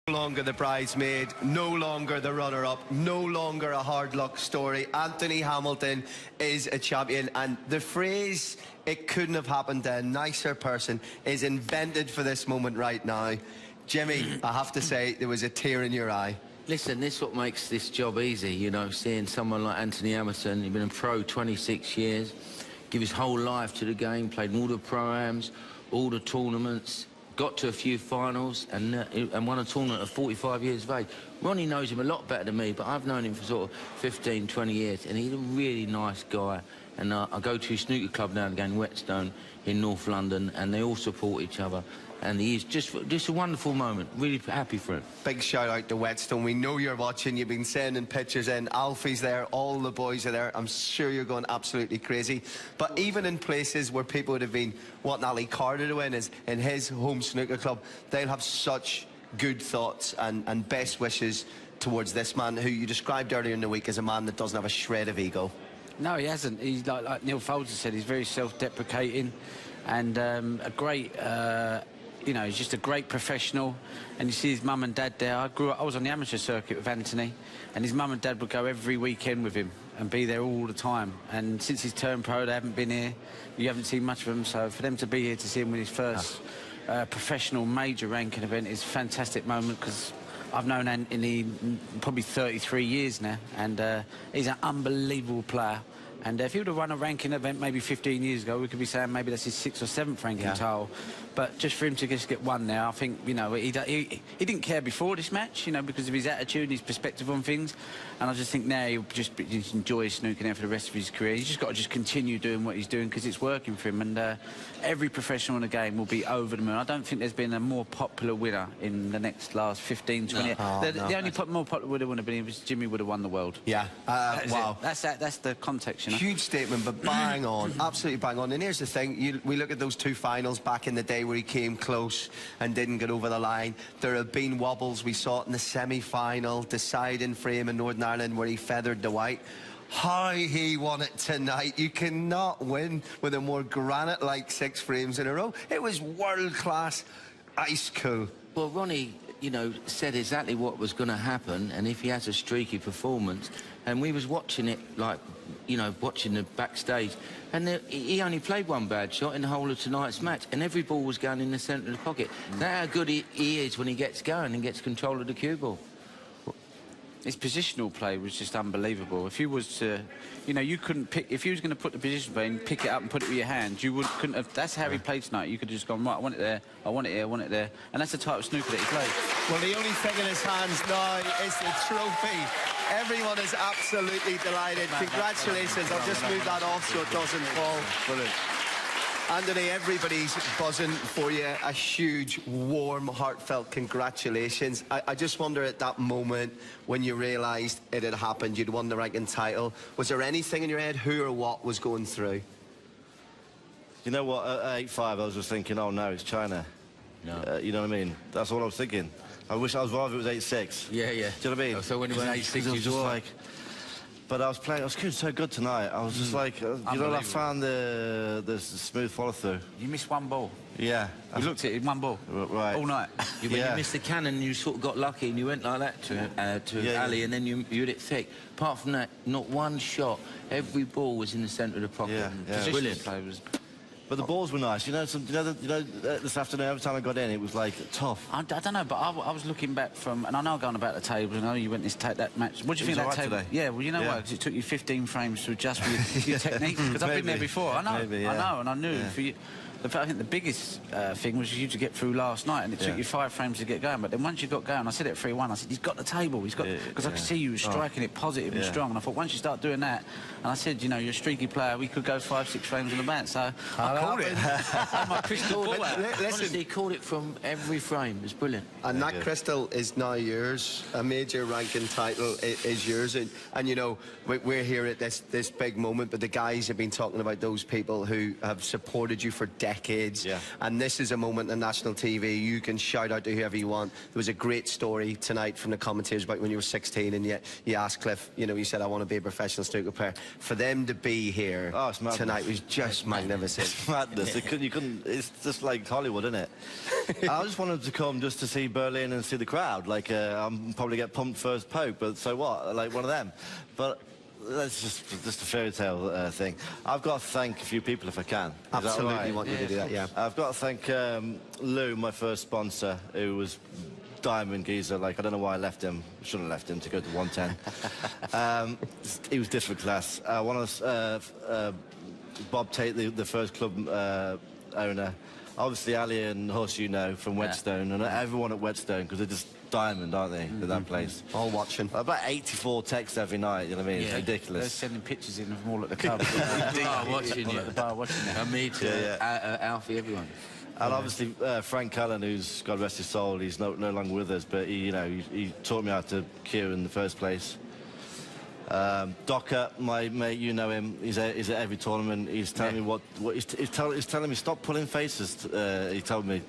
No longer the bridesmaid, no longer the runner-up, no longer a hard luck story. Anthony Hamilton is a champion, and the phrase "it couldn't have happened to a nicer person" is invented for this moment right now. Jimmy, I have to say, there was a tear in your eye. Listen, this is what makes this job easy, you know, seeing someone like Anthony Hamilton. He's been a pro 26 years, give his whole life to the game, played in all the pro-ams, all the tournaments, got to a few finals and won a tournament at 45 years of age. Ronnie knows him a lot better than me, but I've known him for sort of 15, 20 years, and he's a really nice guy. And I go to his snooker club now and again, Whetstone, in North London, and they all support each other. And he's just a wonderful moment. Really happy for him. Big shout out to Whetstone. We know you're watching. You've been sending pictures in. Alfie's there. All the boys are there. I'm sure you're going absolutely crazy. But even in places where people would have been wanting Ali Carter to win, is in his home snooker club, they'll have such good thoughts and best wishes towards this man, who you described earlier in the week as a man that doesn't have a shred of ego. No, he hasn't. He's like Neil Folger said, he's very self-deprecating and a great... you know, he's just a great professional, and you see his mum and dad there. I was on the amateur circuit with Anthony, and his mum and dad would go every weekend with him and be there all the time. And since he's turned pro, they haven't been here. You haven't seen much of him, so for them to be here to see him with his first professional major ranking event is a fantastic moment, because I've known Anthony probably 33 years now, and he's an unbelievable player. And if he would have won a ranking event maybe 15 years ago, we could be saying maybe that's his 6th or 7th ranking title. But just for him to just get one now, I think, you know, he didn't care before this match, you know, because of his attitude and his perspective on things. And I just think now he'll just enjoy snooking there for the rest of his career. He's just got to just continue doing what he's doing, because it's working for him. And every professional in the game will be over the moon. I don't think there's been a more popular winner in the last 15, 20 years. The only more popular winner would have been if Jimmy would have won the world. Yeah. Wow. That's the context, you know. Huge statement, but bang on, absolutely bang on. And here's the thing, we look at those two finals back in the day where he came close and didn't get over the line. There have been wobbles. We saw it in the semi-final, deciding frame in Northern Ireland where he feathered the white. How he won it tonight. You cannot win with a more granite-like 6 frames in a row. It was world-class, ice cool. Well, Ronnie, you know, said exactly what was going to happen, and if he has a streaky performance, and we was watching it, like, you know, watching the backstage, and he only played one bad shot in the whole of tonight's match, and every ball was going in the centre of the pocket. That's how good he is when he gets going and gets control of the cue ball. His positional play was just unbelievable. If he was to, you know, you couldn't pick, if he was going to put the position play and pick it up and put it with your hand, couldn't have, that's how he played tonight. You could have just gone, right, I want it there, I want it here, I want it there. And that's the type of snooker that he plays. Well, the only thing in his hands now is the trophy. Everyone is absolutely delighted. Congratulations. I'll just move that off so it doesn't fall. Brilliant. Anthony, everybody's buzzing for you. A huge, warm, heartfelt congratulations. I just wonder, at that moment when you realised it had happened, you'd won the ranking title, was there anything in your head, who or what was going through? You know what, at 8-5 I was just thinking, oh no, it's China. No. You know what I mean? That's what I was thinking. I wish I was rather it was 8-6. Yeah, yeah. Do you know what I mean? Oh, so when it was 8-6, you was just like... But I was doing so good tonight. I was just like, you know, I found the smooth follow-through. You missed one ball. Yeah. We looked at it in one ball. Right. All night. When you missed the cannon, you sort of got lucky and you went like that to Ali, and then you hit it thick. Apart from that, not one shot. Every ball was in the centre of the pocket. Yeah. Brilliant. Play was... But the balls were nice. You know, this afternoon, every time I got in, it was like tough. I don't know, but I was looking back from, and I know I'm going about the table. I know you went that match. What do you think of that table? Today. Yeah, well, you know why? Because it took you 15 frames to adjust with your technique. Because I've been there before. I know. Maybe, I know, and I knew for you. I think the biggest thing was you to get through last night, and it took you 5 frames to get going. But then once you got going, I said it at 3-1. I said, he's got the table. He's got, because I could see you striking it positive and strong. And I thought, once you start doing that, and I said, you know, you're a streaky player. We could go 5-6 frames on the bat. So I called it. My crystal ball out. Honestly, he called it from every frame. It was brilliant. And that crystal is now yours. A major ranking title is yours. And you know, we're here at this big moment, but the guys have been talking about those people who have supported you for decades. decades. Yeah. And this is a moment on national TV. You can shout out to whoever you want. There was a great story tonight from the commentators about when you were 16 and you asked Cliff, you know, you said, I want to be a professional snooker player. For them to be here tonight was just magnificent. It's madness. You couldn't, it's just like Hollywood, isn't it? I just wanted to come just to see Berlin and see the crowd. Like, I'm probably get pumped first poke, but so what? Like one of them. But that's just a fairy tale thing. I've got to thank a few people if I can. Absolutely want you to do that, yeah. I've got to thank Lou, my first sponsor, who was diamond geezer. Like, I don't know why I left him. Shouldn't have left him to go to 110. He was different class. One of Bob Tate, the first club owner. Obviously, Ali and Huss, you know, from Whetstone, and everyone at Whetstone, because they're just diamond, aren't they, at that place? All watching. About 84 texts every night, you know what I mean? It's ridiculous. They're sending pictures in from all at the club. Watching you. At the bar watching you. Me too. Alfie, everyone. And obviously, Frank Cullen, who's, God rest his soul, he's no longer with us, but he taught me how to cue in the first place. Docker, my mate, you know him. He's at every tournament. He's telling me he's telling me stop pulling faces. He told me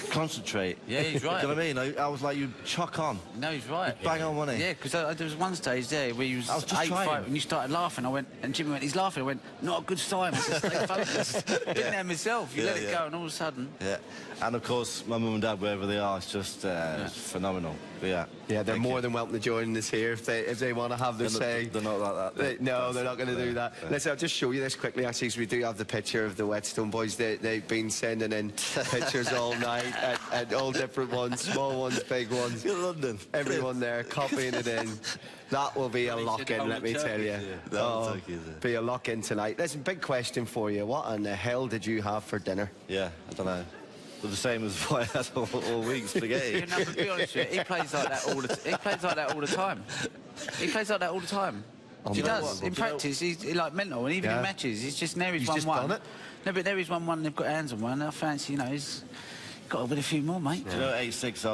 concentrate. Yeah, he's right. Do you know what I mean? I was like, you chuck on. No, he's right. Bang on money. Yeah, because there was one stage there where he was, I was just trying. and you started laughing. I went, and Jimmy went, he's laughing. I went, not a good sign. I said, stay focused. Been there myself. You let it go, and all of a sudden. Yeah, and of course, my mum and dad, wherever they are, it's just it's phenomenal. But yeah, they're more than welcome to join us here if they want to have their say. They're not like that. No, they're not going to do that. Let's I'll just show you this quickly, actually, because we do have the picture of the Whetstone boys. They've been sending in pictures all night, and all different ones, small ones, big ones. You're London. Everyone there copying it in. That will be a lock-in, let me tell you. Be a lock-in tonight. Listen, big question for you. What in the hell did you have for dinner? Yeah, I don't know. But the same as what I had all week, spaghetti. Yeah, no, but be honest with you, he plays like that all the time. He plays like that all the time. He does. In practice, he's like mental, and even in matches, he's just there. He's 1-1. No, but there he's 1-1. They've got hands on one. I fancy, he's got to win a few more, mate. Do you know, at 8-6, I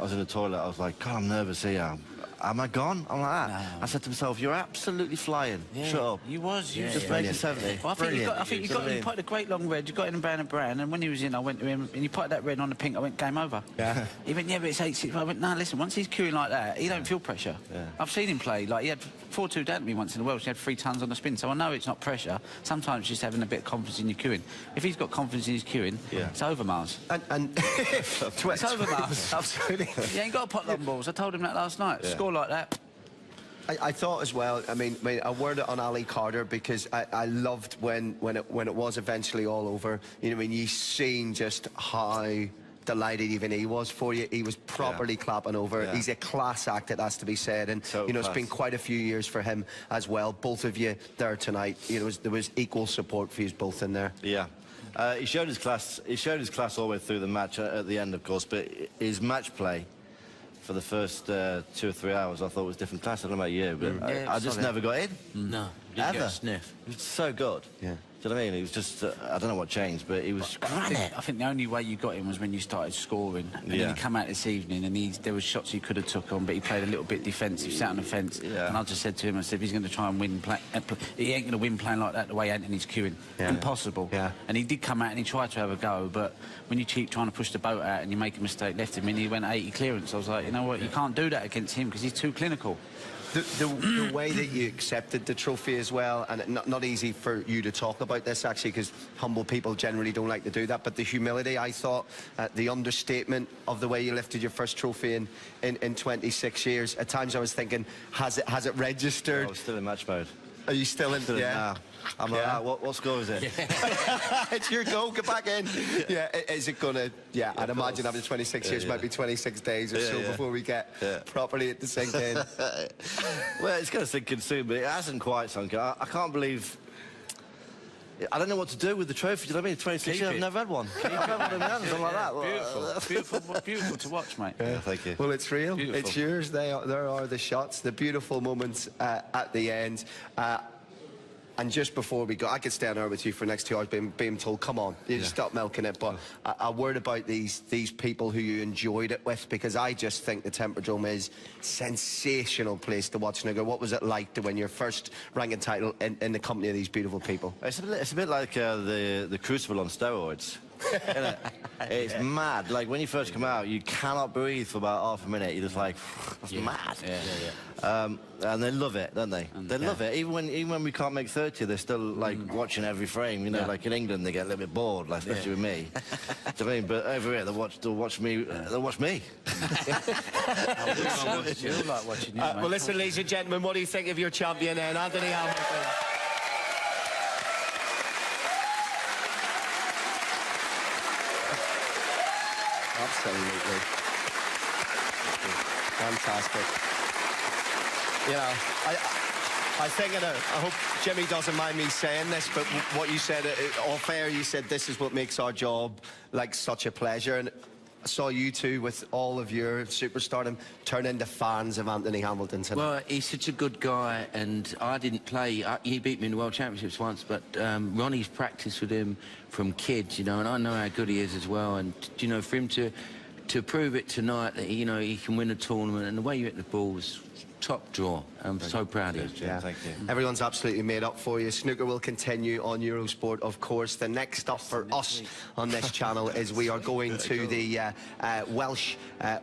was in the toilet. I was like, God, I'm nervous here. Am I gone? I'm like that. No. I said to myself, you're absolutely flying. Yeah, shut up. You was. Just make it 70. Well, I think you put a great long red. You got in and Brown, and when he was in, I went to him, and he put that red on the pink. I went, game over. Yeah. He went, yeah, but it's 8-6. I went, no, listen, once he's queuing like that, he don't feel pressure. Yeah. I've seen him play. Like, he had 4-2 down to me once in the Welsh. He had 3 tons on the spin, so I know it's not pressure. Sometimes it's just having a bit of confidence in your queuing. If he's got confidence in his queuing, it's over, Miles. And it's over, Miles. Absolutely. He ain't got to pot long balls. I told him that last night. Yeah. Score like that. I thought as well, I mean, a word on Ali Carter, because I loved when it was eventually all over. You know, I mean, you seen just how delighted even he was for you. He was properly clapping over. Yeah. He's a class act, it has to be said. And, it's been quite a few years for him as well. Both of you there tonight, there was equal support for you both in there. Yeah. He showed his class. He showed his class all the way through the match at the end, of course, but his match play for the first 2 or 3 hours, I thought it was different class. I don't know about you, but I just never got in. No, didn't get a sniff. It was so good. Yeah. Do you know what I mean? It was just, I don't know what changed, but he was granite. I think the only way you got him was when you started scoring. And then he come out this evening, and there was shots he could have took on, but he played a little bit defensive, sat on the fence. Yeah. And I just said to him, I said, if he's going to try and win, he ain't going to win playing like that the way Anthony's queuing. Yeah. Impossible. Yeah. And he did come out and he tried to have a go, but when you keep trying to push the boat out and you make a mistake, left him in, he went 80 clearance. I was like, you know what, you can't do that against him because he's too clinical. The way that you accepted the trophy as well, and not easy for you to talk about this, actually, because humble people generally don't like to do that, but the humility, I thought, the understatement of the way you lifted your first trophy in 26 years. At times I was thinking, has it registered? I was still in match mode. Are you still in? Yeah. I'm like, what score is it? It's your goal, get back in. Yeah, is it gonna? Yeah, I'd imagine after 26 years, might be 26 days or so before we get properly at the sink in. Well, it's gonna sink in soon, but it hasn't quite sunk in. I can't believe. I don't know what to do with the trophy. Do you know what I mean? 26 years, I've never had one. I've never had one in my hands, something like that. Beautiful to watch, mate. Yeah, thank you. Well, it's real. Beautiful. It's yours. There are the shots, the beautiful moments at the end. And just before we go, I could stay on air with you for the next 2 hours being told, come on, you just stop milking it. But a word about these people who you enjoyed it with, because I just think the Temperdome is a sensational place to watch snooker. What was it like to win your first ranking title in the company of these beautiful people? It's a bit like the Crucible on steroids. Isn't it? It's mad. Like, when you first come out, you cannot breathe for about half a minute. You're just like, that's mad. And they love it, don't they? They love it. Even when we can't make 30, they're still, like, watching every frame. You know, like in England, they get a little bit bored, like, especially with me. Do you know what I mean? But over here, they'll watch me. They'll watch me. Well, listen, ladies and gentlemen, what do you think of your champion, Anthony Hamilton? Absolutely. Fantastic. You know, I think, I hope Jimmy doesn't mind me saying this, but what you said, all fair, you said this is what makes our job, like, such a pleasure. And I saw you two, with all of your superstardom, turn into fans of Anthony Hamilton tonight. Well, he's such a good guy, and I didn't play. He beat me in the World Championships once, but Ronnie's practiced with him from kids, you know, and I know how good he is as well. And, you know, for him to prove it tonight that, you know, he can win a tournament, and the way you hit the balls, top draw. I'm so proud of you. Yeah. Thank you. Everyone's absolutely made up for you. Snooker will continue on Eurosport, of course. The next stop for us on this channel is we are going to the Welsh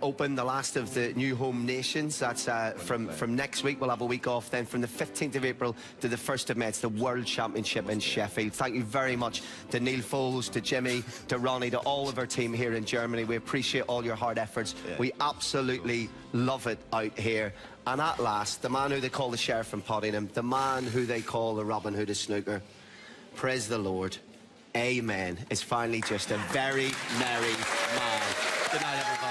Open, the last of the new home nations. That's from next week. We'll have a week off then. From the 15th of April to the 1st of May, it's the World Championship in Sheffield. Thank you very much to Neil Foles, to Jimmy, to Ronnie, to all of our team here in Germany. We appreciate all your hard efforts. We absolutely love it out here. And at last, the man who they call the Sheriff from Pottingham, the man who they call the Robin Hood of snooker, praise the Lord, amen, is finally just a very merry man. Good night, everybody.